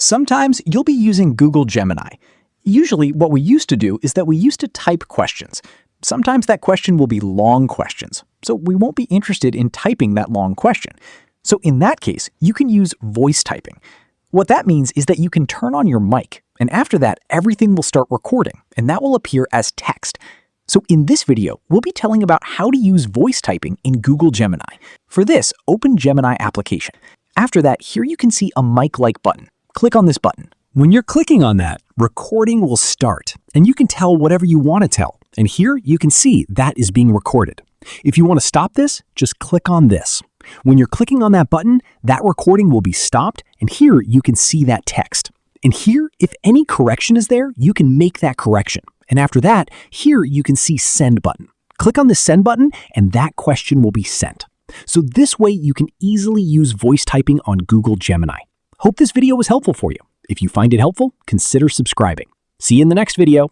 Sometimes you'll be using Google Gemini. Usually what we used to do is that we used to type questions. Sometimes that question will be long questions, so we won't be interested in typing that long question. So in that case, you can use voice typing. What that means is that you can turn on your mic, and after that, everything will start recording, and that will appear as text. So in this video, we'll be telling about how to use voice typing in Google Gemini. For this, open Gemini application. After that, here you can see a mic-like button. Click on this button. When you're clicking on that, recording will start, and you can tell whatever you want to tell. And here you can see that is being recorded. If you want to stop this, just click on this. When you're clicking on that button, that recording will be stopped, and here you can see that text. And here, if any correction is there, you can make that correction. And after that, here you can see Send button. Click on the Send button, and that question will be sent. So this way, you can easily use voice typing on Google Gemini. Hope this video was helpful for you. If you find it helpful, consider subscribing. See you in the next video.